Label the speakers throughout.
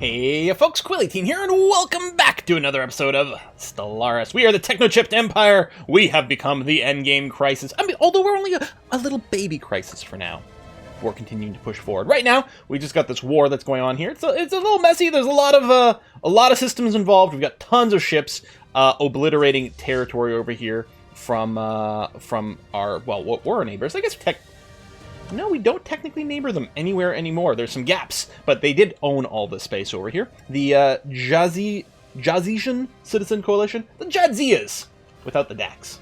Speaker 1: Hey folks, Quilly18 here, and welcome back to another episode of Stellaris. We are the techno-chipped empire. We have become the endgame crisis. I mean, although we're only a little baby crisis for now. We're continuing to push forward. Right now, we just got this war that's going on here. It's a little messy. There's a lot of systems involved. We've got tons of ships obliterating territory over here from our, well, what were our neighbors? I guess no, we don't technically neighbor them anywhere anymore. There's some gaps, but they did own all the space over here. The Jazzian Citizen Coalition, the Jadzias, without the Dax.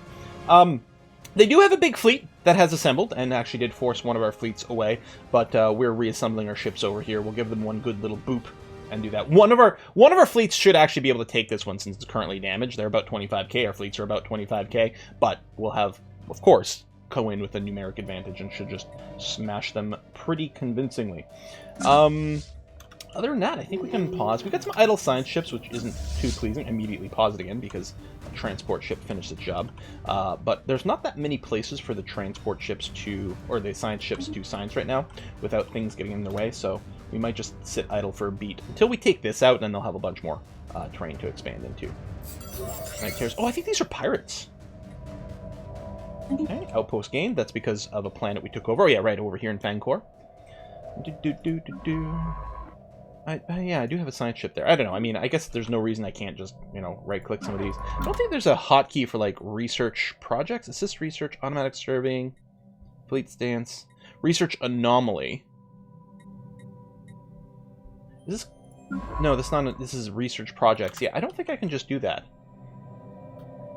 Speaker 1: They do have a big fleet that has assembled, and actually did force one of our fleets away, but we're reassembling our ships over here. We'll give them one good little boop and do that. One of our fleets should actually be able to take this one since it's currently damaged. They're about 25k. Our fleets are about 25k, but we'll have, of course, go in with a numeric advantage and should just smash them pretty convincingly. Other than that, I think we can pause. We've got some idle science ships, which isn't too pleasing. Immediately pause it again because a transport ship finished its job. But there's not that many places for the transport ships to, or the science ships to science right now without things getting in their way, so we might just sit idle for a beat until we take this out, and then they'll have a bunch more terrain to expand into. Right, oh, I think these are pirates. Okay, outpost gained. That's because of a planet we took over. Oh yeah, right over here in Fangkor. Yeah, I do have a science ship there. I don't know. I mean, I guess there's no reason I can't just, you know, right-click some of these. I don't think there's a hotkey for, like, research projects. Assist research, automatic serving, fleet stance, research anomaly. Is this... No, that's not... This is research projects. Yeah, I don't think I can just do that.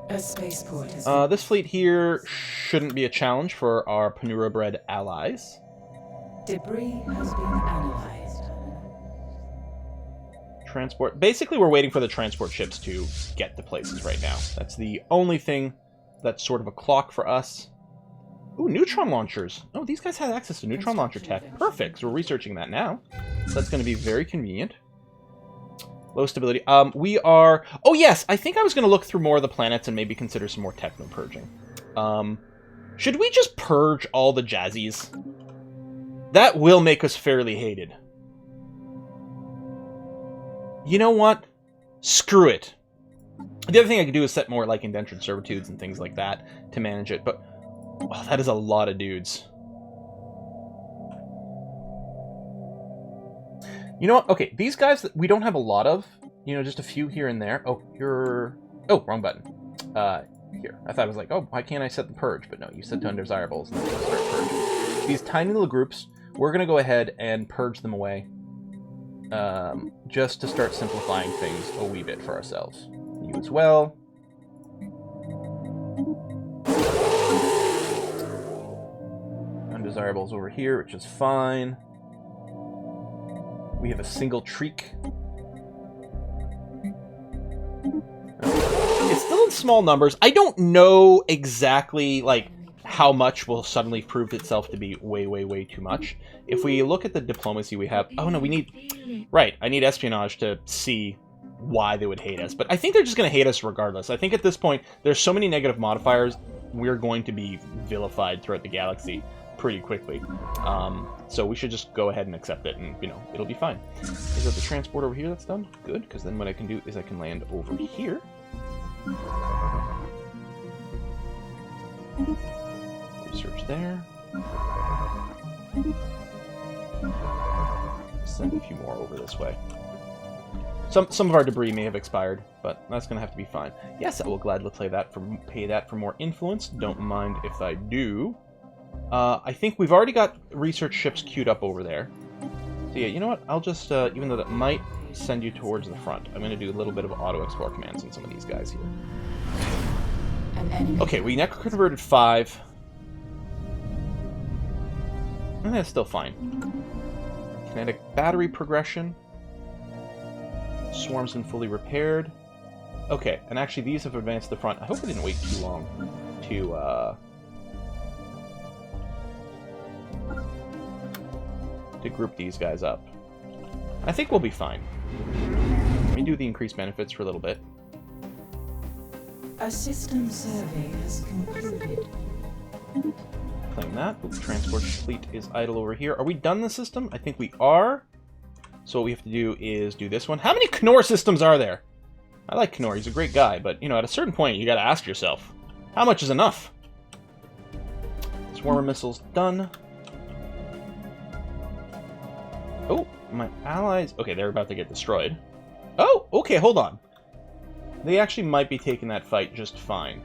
Speaker 2: A spaceport has
Speaker 1: this fleet here shouldn't be a challenge for our Panura-bred allies.
Speaker 2: Debris has been analyzed.
Speaker 1: Transport. Basically, we're waiting for the transport ships to get to places right now. That's the only thing that's sort of a clock for us. Ooh, neutron launchers. Oh, these guys have access to neutron launcher tech. Perfect. So we're researching that now. So that's going to be very convenient. Low stability. We are... Oh, yes! I think I was going to look through more of the planets and maybe consider some more techno-purging. Should we just purge all the Jazzies? That will make us fairly hated. You know what? Screw it. The other thing I could do is set more, like, indentured servitudes and things like that to manage it, but... Wow, that is a lot of dudes. You know what? Okay, these guys that we don't have a lot of. You know, just a few here and there. Oh, you're... Oh, wrong button. Here. I thought I was like, oh, why can't I set the purge? But no, you set to Undesirables and then you start purging. These tiny little groups, we're going to go ahead and purge them away. Just to start simplifying things a wee bit for ourselves. You as well. Undesirables over here, which is fine. We have a single treek. It's still in small numbers. I don't know exactly, like, how much will suddenly prove itself to be way, way, way too much. If we look at the diplomacy we have... Oh, no, we need... Right, I need espionage to see why they would hate us. But I think they're just going to hate us regardless. I think at this point, there's so many negative modifiers, we're going to be vilified throughout the galaxy pretty quickly. So we should just go ahead and accept it, and, you know, it'll be fine. Is that the transport over here that's done? Good, because then what I can do is I can land over here. Research there. Send a few more over this way. Some of our debris may have expired, but that's going to have to be fine. Yes, I will gladly pay that for more influence. Don't mind if I do. I think we've already got research ships queued up over there. So yeah, you know what? I'll just, even though that might send you towards the front, I'm going to do a little bit of auto-explore commands on some of these guys here. Okay, we necro-converted 5. And that's still fine. Kinetic battery progression. Swarm's been fully repaired. Okay, and actually these have advanced to the front. I hope I didn't wait too long to group these guys up. I think we'll be fine. Let me do the increased benefits for a little bit.
Speaker 2: A system survey has concluded.
Speaker 1: Claim that. The transport fleet is idle over here. Are we done the system? I think we are. So what we have to do is do this one. How many Knorr systems are there? I like Knorr, he's a great guy, but, you know, at a certain point, you gotta ask yourself, how much is enough? Swarmer missiles done. Oh, my allies... Okay, they're about to get destroyed. Oh, okay, hold on. They actually might be taking that fight just fine.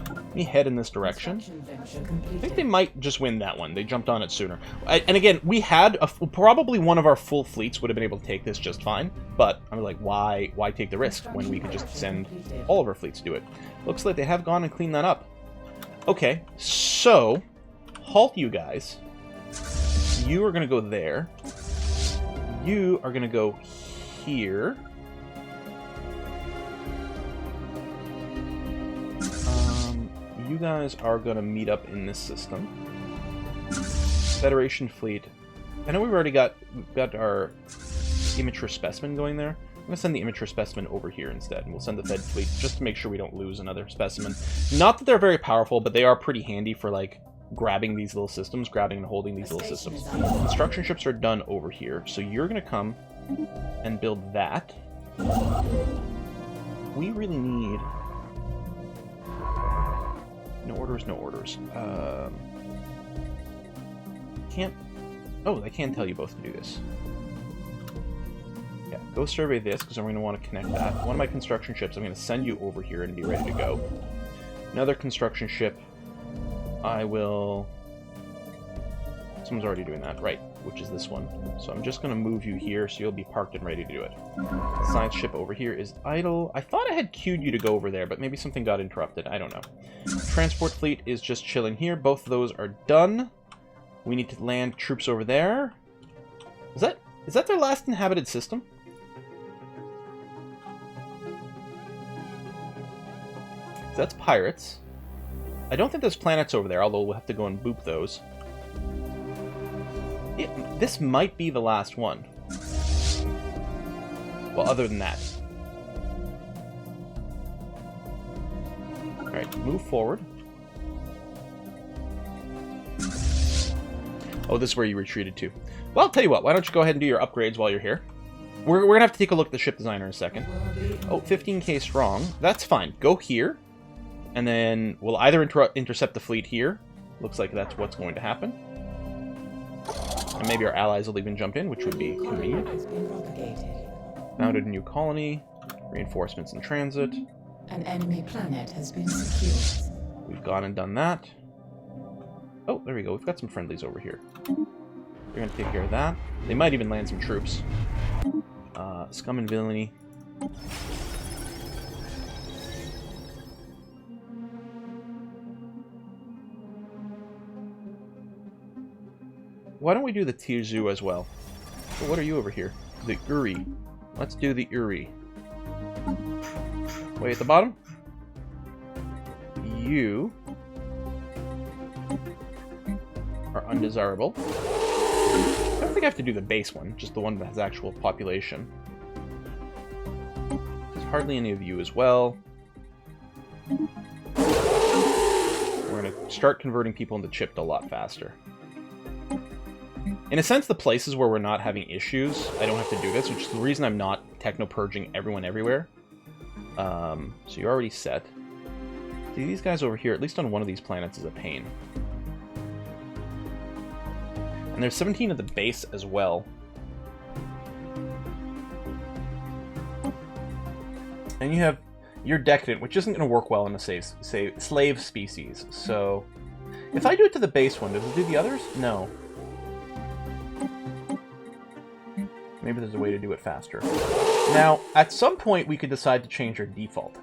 Speaker 1: Let me head in this direction. I think they might just win that one. They jumped on it sooner. And again, we had probably one of our full fleets would have been able to take this just fine. But I'm like, why take the risk when we could just send all of our fleets to do it? Looks like they have gone and cleaned that up. Okay, so halt, you guys. You are going to go there. You are going to go here. You guys are going to meet up in this system. Federation fleet. I know we've already got our immature specimen going there. I'm going to send the immature specimen over here instead, and we'll send the Fed fleet just to make sure we don't lose another specimen. Not that they're very powerful, but they are pretty handy for, like, grabbing these little systems, grabbing and holding these little systems. Construction ships are done over here, so you're going to come and build that. We really need... No orders, no orders. Can't... Oh, I can tell you both to do this. Yeah, go survey this, because I'm going to want to connect that. One of my construction ships, I'm going to send you over here and be ready to go. Another construction ship, I will... Someone's already doing that, right, which is this one. So I'm just going to move you here, so you'll be parked and ready to do it. Science ship over here is idle. I thought I had queued you to go over there, but maybe something got interrupted. I don't know. Transport fleet is just chilling here. Both of those are done. We need to land troops over there. Is that their last inhabited system? That's pirates. I don't think there's planets over there, although we'll have to go and boop those. This might be the last one. Well, other than that. Alright, move forward. Oh, this is where you retreated to. Well, I'll tell you what, why don't you go ahead and do your upgrades while you're here. We're going to have to take a look at the ship designer in a second. Oh, 15k strong. That's fine. Go here. And then we'll either intercept the fleet here. Looks like that's what's going to happen. And maybe our allies will even jump in, which would be convenient. Founded a new colony. Reinforcements in transit.
Speaker 2: An enemy planet has been secured.
Speaker 1: We've gone and done that. Oh, there we go. We've got some friendlies over here. They're going to take care of that. They might even land some troops. Scum and villainy. Why don't we do the Tizu as well? So what are you over here? The Uri. Let's do the Uri. Way at the bottom. You are undesirable. I don't think I have to do the base one, just the one that has actual population. There's hardly any of you as well. We're going to start converting people into chipped a lot faster. In a sense, the places where we're not having issues, I don't have to do this, which is the reason I'm not techno-purging everyone everywhere. So you're already set. See, these guys over here, at least on one of these planets, is a pain. And there's 17 at the base as well. And you have your Decadent, which isn't going to work well in a slave species. So, if I do it to the base one, does it do the others? No. Maybe there's a way to do it faster. Now, at some point, we could decide to change our default.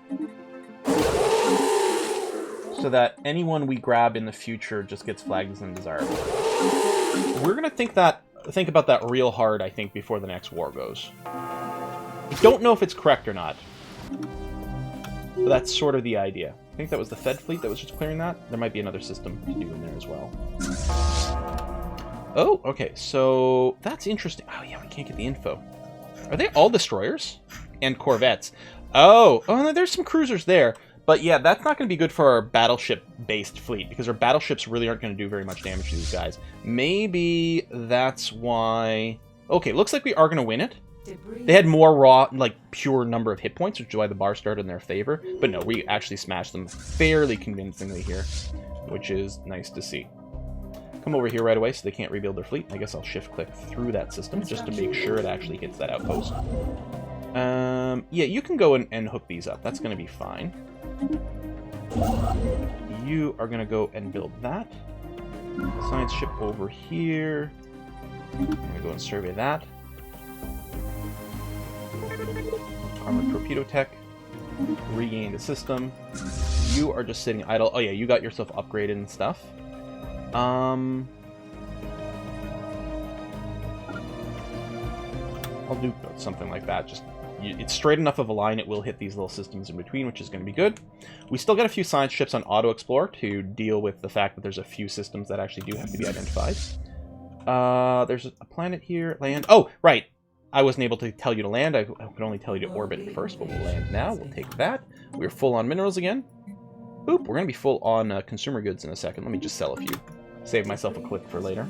Speaker 1: So that anyone we grab in the future just gets flagged as undesirable. We're going to think about that real hard, I think, before the next war goes. I don't know if it's correct or not. But that's sort of the idea. I think that was the Fed fleet that was just clearing that. There might be another system to do in there as well. Oh, okay, so that's interesting. Oh, yeah, we can't get the info. Are they all destroyers? And corvettes. Oh, no, there's some cruisers there. But yeah, that's not going to be good for our battleship-based fleet, because our battleships really aren't going to do very much damage to these guys. Maybe that's why... Okay, looks like we are going to win it. They had more raw, like, pure number of hit points, which is why the bar started in their favor. But no, we actually smashed them fairly convincingly here, which is nice to see. Come over here right away so they can't rebuild their fleet. I guess I'll shift-click through that system just to make sure it actually hits that outpost. Yeah, you can go and hook these up. That's going to be fine. You are going to go and build that. Science ship over here. I'm going to go and survey that. Armored torpedo tech. Regain the system. You are just sitting idle. Oh yeah, you got yourself upgraded and stuff. I'll do something like that. Just it's straight enough of a line, it will hit these little systems in between, which is going to be good. We still got a few science ships on Auto Explore to deal with the fact that there's a few systems that actually do have to be identified. There's a planet here. Land. Oh, right. I wasn't able to tell you to land. I could only tell you to orbit first, but we'll land now. We'll take that. We're full on minerals again. Oop, we're going to be full on consumer goods in a second. Let me just sell a few. Save myself a click for later.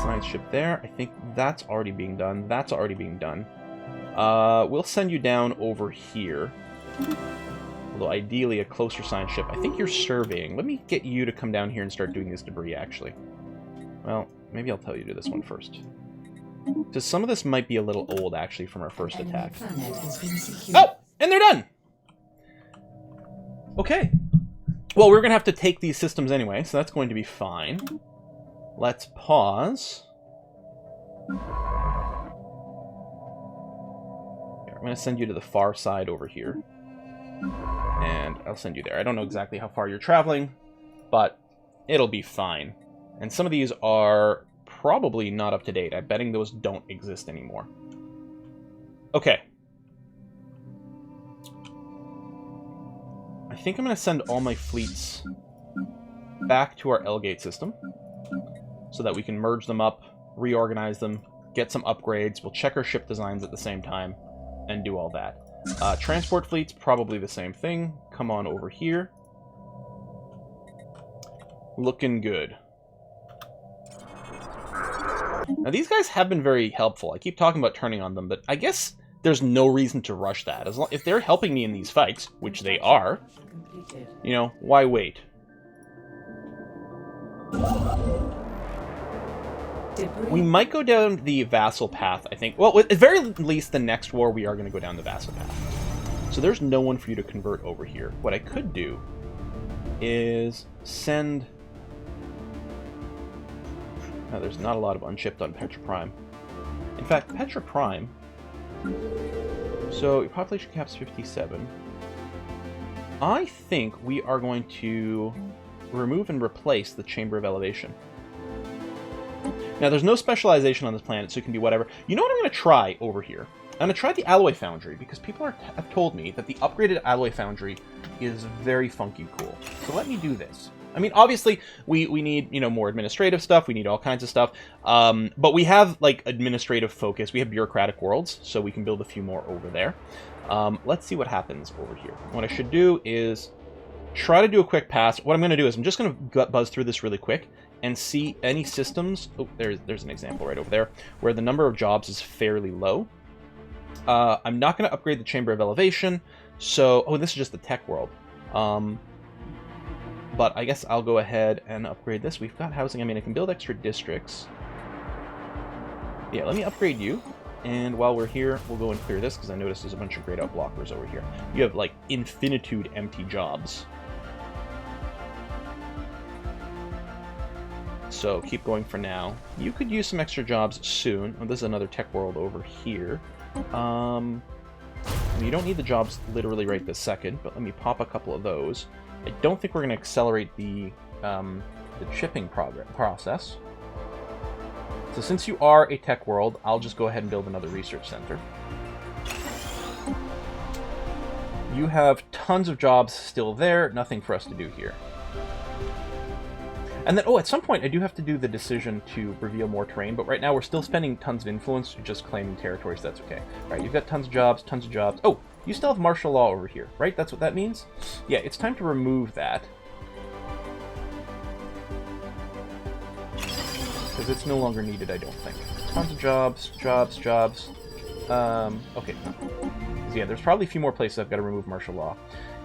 Speaker 1: Science ship there. I think that's already being done. That's already being done. We'll send you down over here. Although ideally a closer science ship. I think you're surveying. Let me get you to come down here and start doing this debris, actually. Well, maybe I'll tell you to do this one first. Because some of this might be a little old, actually, from our first attack. Oh! And they're done! Okay. Well, we're going to have to take these systems anyway, so that's going to be fine. Let's pause. Here, I'm going to send you to the far side over here. And I'll send you there. I don't know exactly how far you're traveling, but it'll be fine. And some of these are probably not up to date. I'm betting those don't exist anymore. Okay. I think I'm going to send all my fleets back to our L-Gate system so that we can merge them up, reorganize them, get some upgrades. We'll check our ship designs at the same time and do all that. Transport fleets, probably the same thing. Come on over here. Looking good. Now, these guys have been very helpful. I keep talking about turning on them, but I guess there's no reason to rush that. As long, if they're helping me in these fights, which they are, you know, why wait? We might go down the Vasa Path, I think. Well, at the very least, the next war, we are going to go down the Vasa Path. So there's no one for you to convert over here. What I could do is send... Now, there's not a lot of unshipped on Petra Prime. In fact, Petra Prime... So, your population cap's 57. I think we are going to remove and replace the Chamber of Elevation. Now, there's no specialization on this planet, so it can be whatever. You know what I'm going to try over here? I'm going to try the Alloy Foundry, because people have told me that the upgraded Alloy Foundry is very funky cool. So let me do this. I mean, obviously, we need, you know, more administrative stuff. We need all kinds of stuff. But we have, like, administrative focus. We have bureaucratic worlds, so we can build a few more over there. Let's see what happens over here. What I should do is try to do a quick pass. What I'm going to do is I'm just going to buzz through this really quick and see any systems. Oh, there's an example right over there where the number of jobs is fairly low. I'm not going to upgrade the Chamber of Elevation. So, oh, this is just the tech world. But I guess I'll go ahead and upgrade this. We've got housing. I mean, I can build extra districts. Yeah, let me upgrade you. And while we're here, we'll go and clear this, because I noticed there's a bunch of grayed out blockers over here. You have, like, infinitude empty jobs. So keep going for now. You could use some extra jobs soon. Oh, this is another tech world over here. You don't need the jobs literally right this second, but let me pop a couple of those. I don't think we're going to accelerate the shipping process. So since you are a tech world, I'll just go ahead and build another research center. You have tons of jobs still there, nothing for us to do here. And then, oh, at some point I do have to do the decision to reveal more terrain, but right now we're still spending tons of influence just claiming territories, so that's okay. All right, you've got tons of jobs, tons of jobs. Oh, You still have martial law over here, right? That's what that means? Yeah, it's time to remove that. Because it's no longer needed, I don't think. Tons of jobs. Okay. So yeah, there's probably a few more places I've got to remove martial law.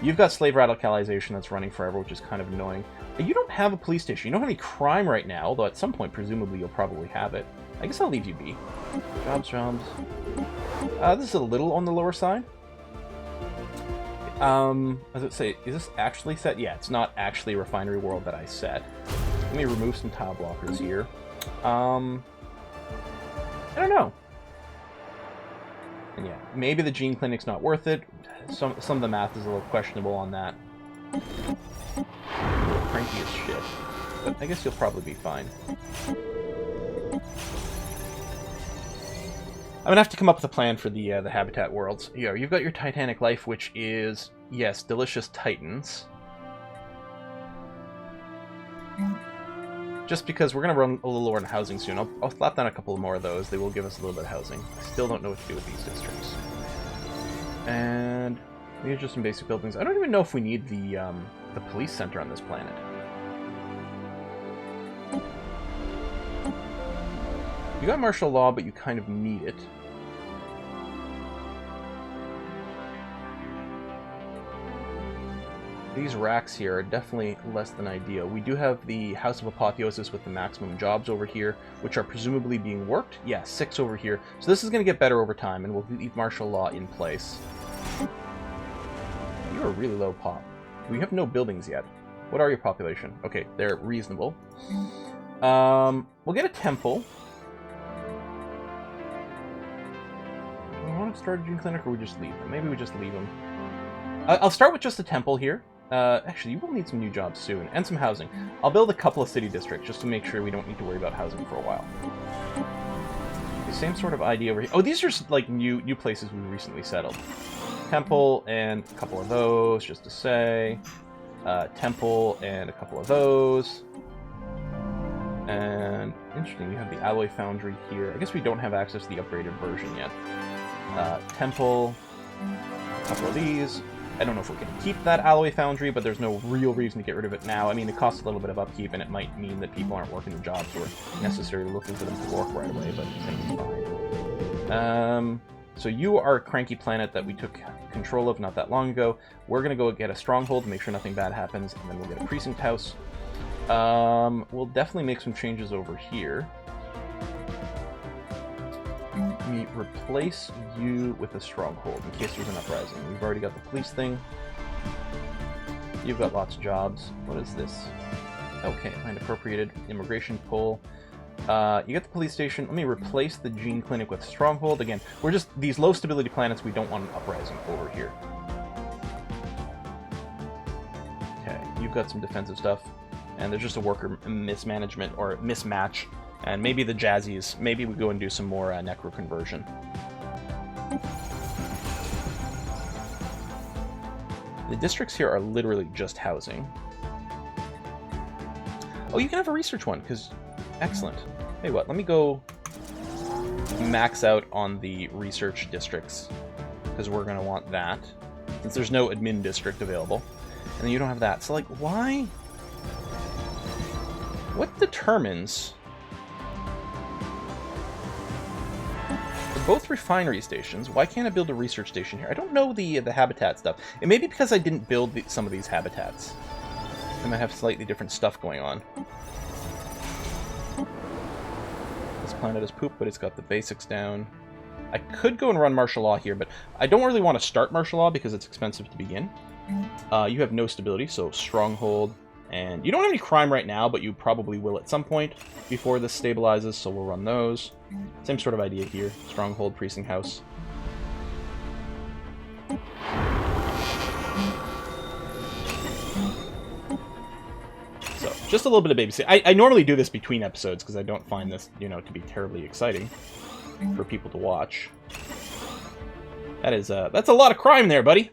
Speaker 1: You've got slave radicalization that's running forever, which is kind of annoying. You don't have a police station. You don't have any crime right now, although at some point, presumably, you'll probably have it. I guess I'll leave you be. Jobs. This is a little on the lower side. As it say, is this actually set? Yeah, it's not actually a refinery world that I set. Let me remove some tile blockers here. I don't know. And yeah, maybe the gene clinic's not worth it. Some of the math is a little questionable on that. Cranky as shit. But I guess you'll probably be fine. I'm gonna have to come up with a plan for the habitat worlds. Yeah, you've got your Titanic life, which is, yes, delicious titans. Just because we're gonna run a little lower on housing soon. I'll slap down a couple more of those. They will give us a little bit of housing. I still don't know what to do with these districts. And these are just some basic buildings. I don't even know if we need the police center on this planet. You got martial law, but you kind of need it. These racks here are definitely less than ideal. We do have the House of Apotheosis with the maximum jobs over here, which are presumably being worked. Yeah, 6 over here. So this is going to get better over time, and we'll leave martial law in place. You are really low pop. We have no buildings yet. What are your population? Okay, they're reasonable. We'll get a temple. Do we want to start a gene clinic, or we just leave them? Maybe we just leave them. I'll start with just a temple here. Actually, you will need some new jobs soon, and some housing. I'll build a couple of city districts, just to make sure we don't need to worry about housing for a while. The same sort of idea over here. Oh, these are like new places we recently settled. Temple and a couple of those, just to say. Temple and a couple of those. And interesting, you have the alloy foundry here. I guess we don't have access to the upgraded version yet. Temple, a couple of these. I don't know if we're going to keep that alloy foundry, but there's no real reason to get rid of it now. I mean, it costs a little bit of upkeep, and it might mean that people aren't working the jobs or necessarily looking for them to work right away, but I think it's fine. So you are a cranky planet that we took control of not that long ago. We're going to go get a stronghold to make sure nothing bad happens, and then we'll get a precinct house. We'll definitely make some changes over here. We replace you with a stronghold in case there's an uprising. We've already got the police thing. You've got lots of jobs. What is this? Okay, land appropriated. Immigration pull. You got the police station. Let me replace the gene clinic with stronghold. Again, we're just these low stability planets. We don't want an uprising over here. Okay, you've got some defensive stuff. And there's just a worker mismanagement or mismatch. And maybe the Jazzies, maybe we go and do some more necro conversion. The districts here are literally just housing. Oh, you can have a research one, because... Excellent. Hey, what? Let me go max out on the research districts, because we're going to want that, since there's no admin district available. And then you don't have that. So, like, why? What determines... Both refinery stations. Why can't I build a research station here? I don't know the habitat stuff. It may be because I didn't build some of these habitats. I might have slightly different stuff going on. This planet is poop, but it's got the basics down. I could go and run martial law here, but I don't really want to start martial law because it's expensive to begin. You have no stability, so stronghold. And you don't have any crime right now, but you probably will at some point before this stabilizes, so we'll run those. Same sort of idea here. Stronghold, precinct house. So, just a little bit of babysitting. I normally do this between episodes because I don't find this, you know, to be terribly exciting for people to watch. That is, that's a lot of crime there, buddy.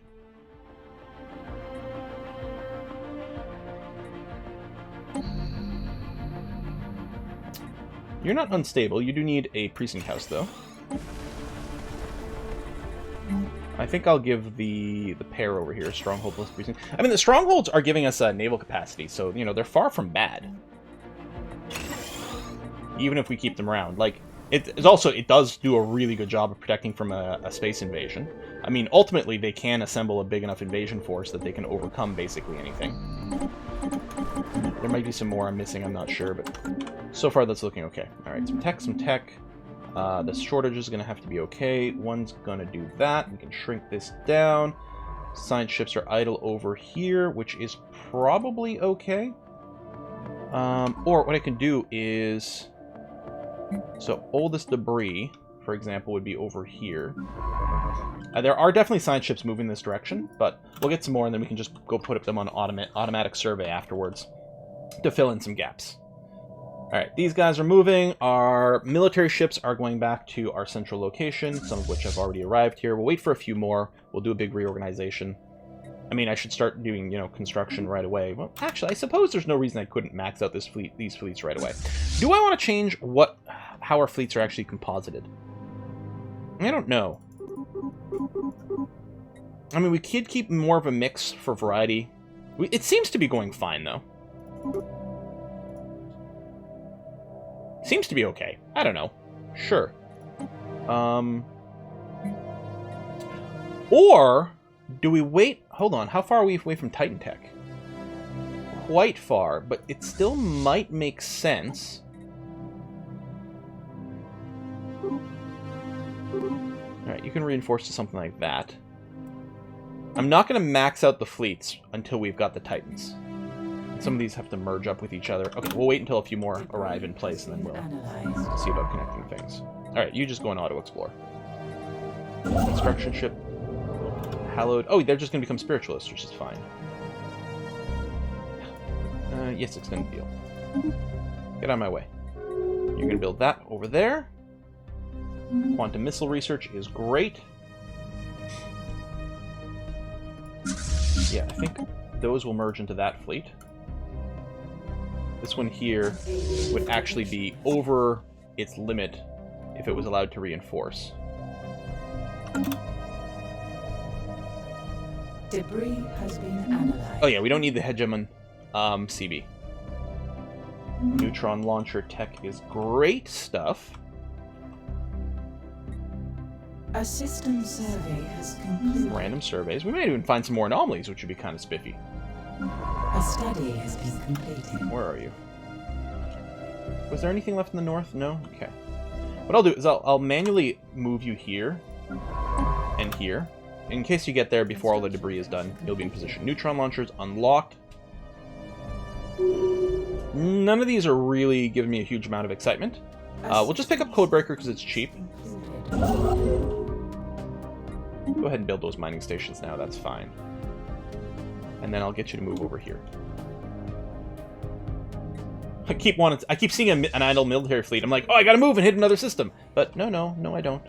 Speaker 1: You're not unstable. You do need a precinct house, though. I think I'll give the pair over here stronghold plus precinct. I mean, the strongholds are giving us naval capacity, so, you know, they're far from bad. Even if we keep them around. Like, it does do a really good job of protecting from a space invasion. I mean, ultimately, they can assemble a big enough invasion force that they can overcome basically anything. There might be some more I'm missing, I'm not sure, but so far that's looking okay. Alright, some tech. The shortage is going to have to be okay. One's going to do that. We can shrink this down. Science ships are idle over here, which is probably okay. Or what I can do is... So, oldest debris, for example, would be over here. There are definitely science ships moving this direction, but we'll get some more and then we can just go put them on automatic survey afterwards to fill in some gaps. Alright, these guys are moving. Our military ships are going back to our central location, some of which have already arrived here. We'll wait for a few more. We'll do a big reorganization. I mean, I should start doing, you know, construction right away. Well, actually, I suppose there's no reason I couldn't max out these fleets right away. Do I want to change how our fleets are actually composited? I don't know. I mean, we could keep more of a mix for variety. It seems to be going fine, though. Seems to be okay. I don't know. Sure. Or do we wait? Hold on. How far are we away from Titan Tech? Quite far, but it still might make sense. Alright, you can reinforce to something like that. I'm not going to max out the fleets until we've got the Titans. Some of these have to merge up with each other. Okay, we'll wait until a few more arrive in place, and then we'll see about connecting things. Alright, you just go and auto-explore. Construction ship. Hallowed. Oh, they're just going to become spiritualists, which is fine. Yes, extended deal. Get out of my way. You're going to build that over there. Quantum missile research is great. Yeah, I think those will merge into that fleet. This one here would actually be over its limit if it was allowed to reinforce.
Speaker 2: Debris has been analyzed.
Speaker 1: Oh yeah, we don't need the hegemon CB. Neutron launcher tech is great stuff.
Speaker 2: A system survey has concluded.
Speaker 1: Random surveys. We might even find some more anomalies, which would be kind of spiffy.
Speaker 2: A study has been completed.
Speaker 1: Where are you? Was there anything left in the north? No? Okay. What I'll do is I'll manually move you here and here. In case you get there before all the debris is done, you'll be in position. Neutron launchers unlocked. None of these are really giving me a huge amount of excitement. We'll just pick up Codebreaker because it's cheap. Go ahead and build those mining stations now, that's fine. And then I'll get you to move over here. I keep seeing an idle military fleet. I'm like, oh, I gotta move and hit another system. But no, I don't.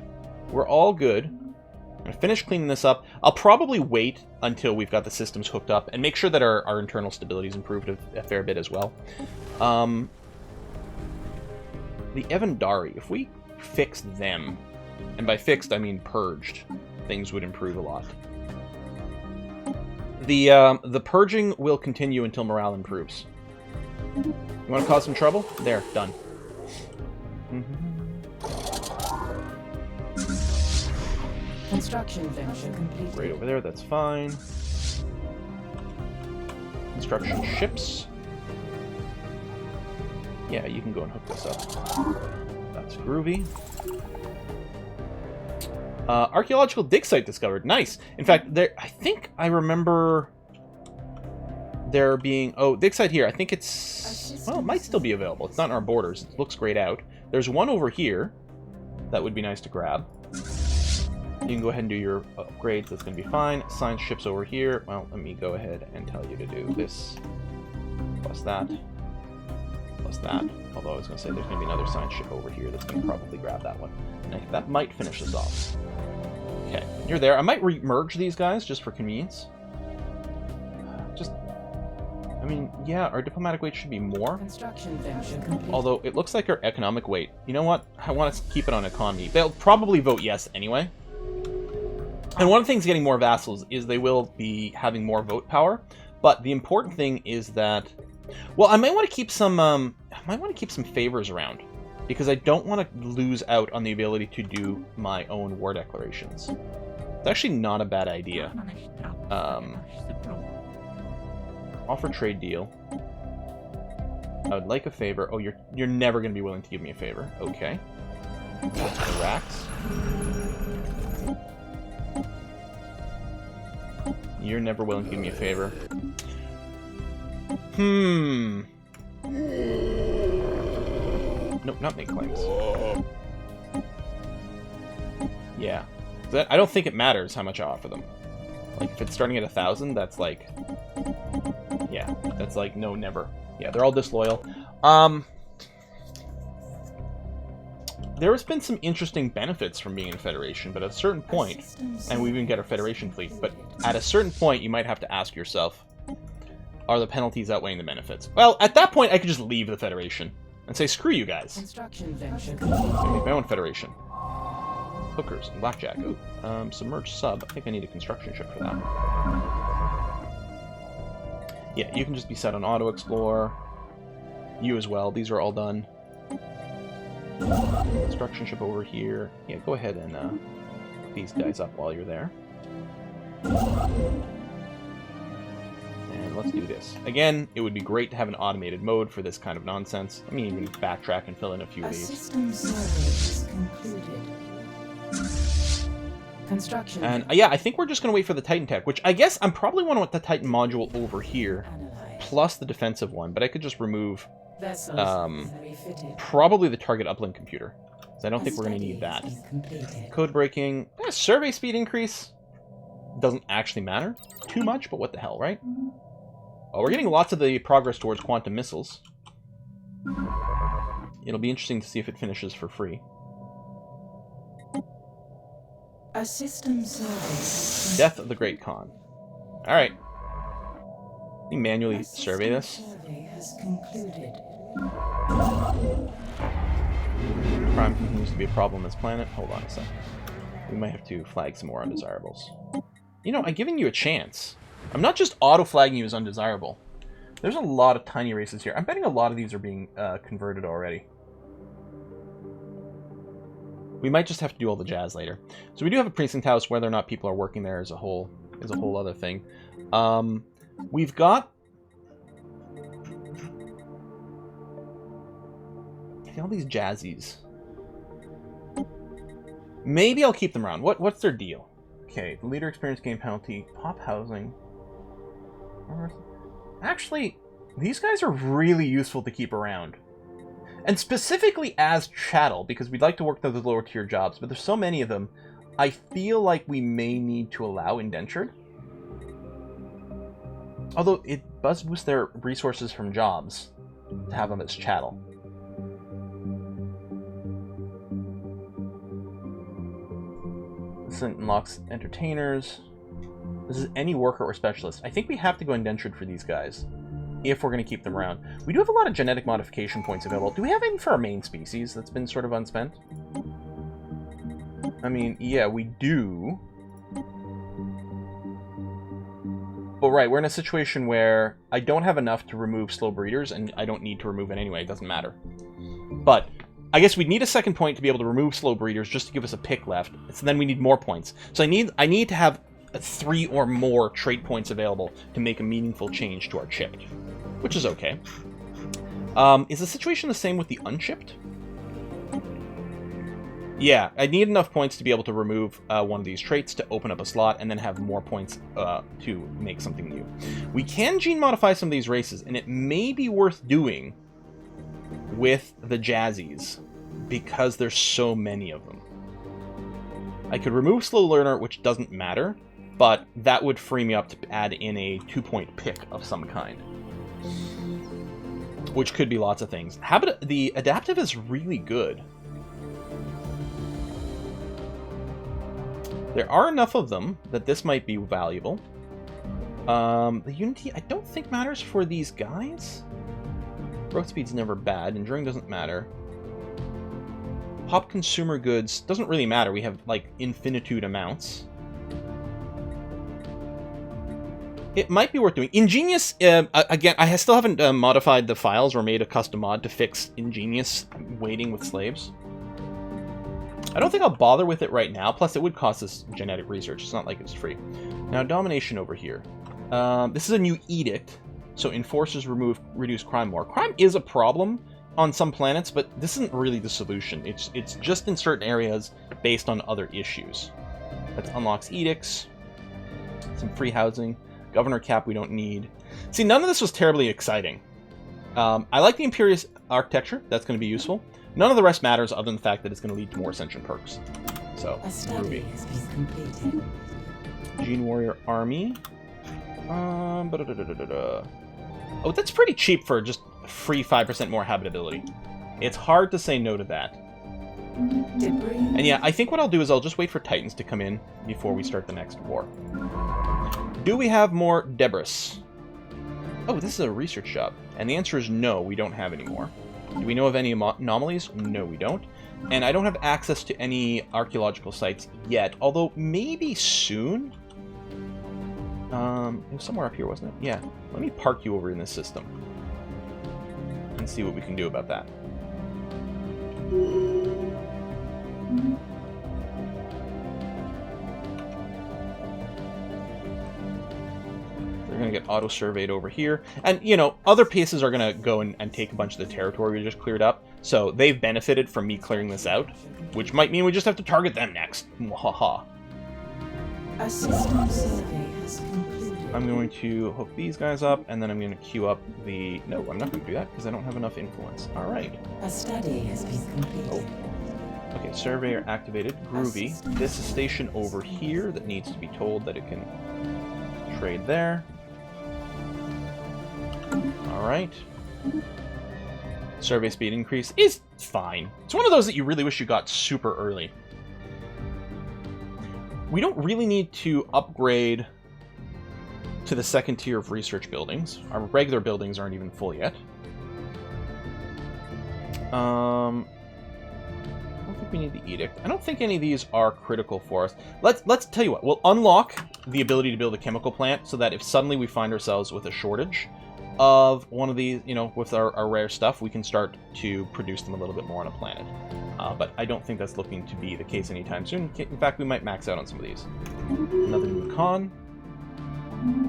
Speaker 1: We're all good. I'm gonna finish cleaning this up. I'll probably wait until we've got the systems hooked up and make sure that our internal stability is improved a fair bit as well. The Evandari, if we fix them, and by fixed I mean purged, things would improve a lot. The purging will continue until morale improves. You want to cause some trouble? There, done.
Speaker 2: Construction venture complete.
Speaker 1: Right over there, that's fine. Construction ships. Yeah, you can go and hook this up. That's groovy. Archaeological dig site discovered. Nice. In fact, I think I remember there being... Oh, dig site here. I think it's... Well, it might still be available. It's not in our borders. It looks grayed out. There's one over here that would be nice to grab. You can go ahead and do your upgrades. That's going to be fine. Science ships over here. Well, let me go ahead and tell you to do this. Plus that. Plus that. Although I was going to say there's going to be another science ship over here that's going to probably grab that one. And that might finish this off. Okay, you're there. I might merge these guys just for convenience. I mean, yeah, our diplomatic weight should be more.
Speaker 2: Construction venture complete.
Speaker 1: Although it looks like our economic weight. You know what? I want to keep it on economy. They'll probably vote yes anyway. And one of the things getting more vassals is they will be having more vote power. But the important thing is that, well, I might want to keep some favors around, because I don't want to lose out on the ability to do my own war declarations. It's actually not a bad idea. Offer trade deal. I would like a favor. Oh, you're never going to be willing to give me a favor. Okay. That's Iraq's. You're never willing to give me a favor. Nope, not make claims. Yeah. I don't think it matters how much I offer them. Like, if it's starting at 1,000, that's like... Yeah, that's like, no, never. Yeah, they're all disloyal. There has been some interesting benefits from being in a Federation, but at a certain point, and we even get our Federation fleet, but at a certain point, you might have to ask yourself, are the penalties outweighing the benefits? Well, at that point, I could just leave the Federation and say, screw you guys. I make my own Federation. Hookers and blackjack. Ooh, submerged sub. I think I need a construction ship for that. Yeah, you can just be set on auto explore. You as well. These are all done. Construction ship over here. Yeah, go ahead and pick these guys up while you're there. And let's do this. Again, it would be great to have an automated mode for this kind of nonsense. I mean, even backtrack and fill in a few of these.
Speaker 2: System survey is concluded. Construction.
Speaker 1: And yeah, I think we're just going to wait for the Titan tech, which I guess I'm probably want to want the Titan module over here, plus the defensive one, but I could just remove probably the target uplink computer, because I don't think we're going to need that. Code breaking, survey speed increase doesn't actually matter too much, but what the hell, right? Oh, we're getting lots of the progress towards quantum missiles. It'll be interesting to see if it finishes for free.
Speaker 2: A system survey.
Speaker 1: Death of the Great Khan. Alright. Let me manually survey this.
Speaker 2: Survey has concluded.
Speaker 1: Crime continues to be a problem on this planet. Hold on a second. We might have to flag some more undesirables. You know, I'm giving you a chance. I'm not just auto-flagging you as undesirable. There's a lot of tiny races here. I'm betting a lot of these are being converted already. We might just have to do all the jazz later. So we do have a precinct house. Whether or not people are working there is a whole other thing. We've got all these jazzies. Maybe I'll keep them around. What's their deal? Okay, the leader experience gain penalty, pop housing. Actually, these guys are really useful to keep around. And specifically as chattel, because we'd like to work those lower tier jobs, but there's so many of them, I feel like we may need to allow indentured. Although it does boost their resources from jobs to have them as chattel. This unlocks entertainers. This is any worker or specialist. I think we have to go indentured for these guys, if we're going to keep them around. We do have a lot of genetic modification points available. Do we have any for our main species that's been sort of unspent? I mean, yeah, we do. But right, we're in a situation where I don't have enough to remove slow breeders, and I don't need to remove it anyway. It doesn't matter. But I guess we'd need a second point to be able to remove slow breeders just to give us a pick left. So then we need more points. So I need to have 3 or more trait points available to make a meaningful change to our chipped, which is okay. Is the situation the same with the unchipped? Yeah, I need enough points to be able to remove one of these traits to open up a slot, and then have more points to make something new. We can gene modify some of these races, and it may be worth doing with the Jazzies, because there's so many of them. I could remove Slow Learner, which doesn't matter, but that would free me up to add in a 2-point pick of some kind, which could be lots of things. The adaptive is really good. There are enough of them that this might be valuable. The Unity, I don't think matters for these guys. Growth speed's never bad. Enduring doesn't matter. Pop consumer goods doesn't really matter. We have, like, infinitude amounts. It might be worth doing. Ingenious, again, I still haven't modified the files or made a custom mod to fix Ingenious waiting with slaves. I don't think I'll bother with it right now, plus it would cost us genetic research. It's not like it's free. Now, Domination over here. This is a new edict, so enforcers reduce crime more. Crime is a problem on some planets, but this isn't really the solution. It's just in certain areas based on other issues. That unlocks edicts, some free housing, governor cap we don't need. See, none of this was terribly exciting. I like the Imperious architecture. That's going to be useful. None of the rest matters other than the fact that it's going to lead to more Ascension perks. So, Ruby. Gene Warrior Army. Oh, that's pretty cheap for just free 5% more habitability. It's hard to say no to that. And yeah, I think what I'll do is I'll just wait for Titans to come in before we start the next war. Do we have more Debris? Oh, this is a research job. And the answer is no, we don't have any more. Do we know of any anomalies? No, we don't. And I don't have access to any archaeological sites yet, although maybe soon? It was somewhere up here, wasn't it? Yeah. Let me park you over in this system and see what we can do about that. They're going to get auto-surveyed over here. And, you know, other paces are going to go and take a bunch of the territory we just cleared up. So they've benefited from me clearing this out, which might mean we just have to target them next. Mwahaha.
Speaker 2: A system survey has concluded.
Speaker 1: I'm going to hook these guys up, and then I'm going to queue up the... No, I'm not going to do that, because I don't have enough influence. Alright.
Speaker 2: A study has been completed.
Speaker 1: Oh. Okay, surveyor activated. Groovy. This is station over here that needs to be told that it can trade there. Alright. Survey speed increase is fine. It's one of those that you really wish you got super early. We don't really need to upgrade to the second tier of research buildings. Our regular buildings aren't even full yet. I don't think we need the edict. I don't think any of these are critical for us. Let's tell you what. We'll unlock the ability to build a chemical plant so that if suddenly we find ourselves with a shortage of one of these, you know, with our rare stuff, we can start to produce them a little bit more on a planet. But I don't think that's looking to be the case anytime soon. In fact, we might max out on some of these. Another new con.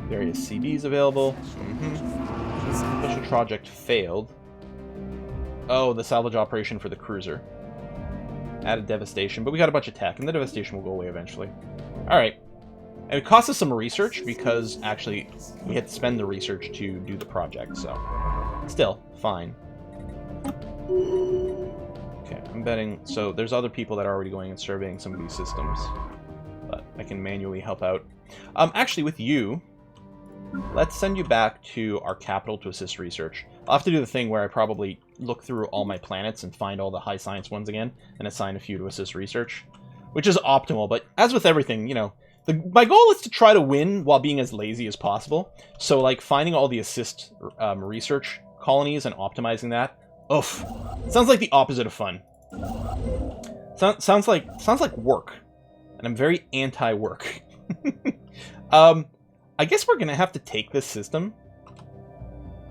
Speaker 1: Various CDs available. Special project failed. Oh, the salvage operation for the cruiser. Added devastation, but we got a bunch of tech, and the devastation will go away eventually. Alright. And it cost us some research, because actually we had to spend the research to do the project, so... Still, fine. Okay, I'm betting... So, there's other people that are already going and surveying some of these systems. But I can manually help out. Actually, with you, let's send you back to our capital to assist research. I'll have to do the thing where I probably look through all my planets and find all the high science ones again, and assign a few to assist research. Which is optimal, but as with everything, you know, my goal is to try to win while being as lazy as possible. So, like, finding all the assist research colonies and optimizing that, oof. Sounds like the opposite of fun. Sounds like work. And I'm very anti-work. I guess we're gonna have to take this system,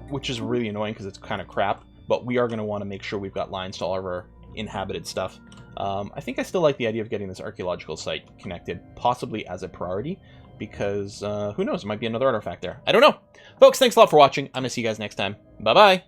Speaker 1: which is really annoying because it's kind of crap, but we are gonna want to make sure we've got lines to all of our inhabited stuff. I think I still like the idea of getting this archaeological site connected, possibly as a priority, because who knows, there might be another artifact there. I don't know. Folks, thanks a lot for watching. I'm gonna see you guys next time. Bye-bye!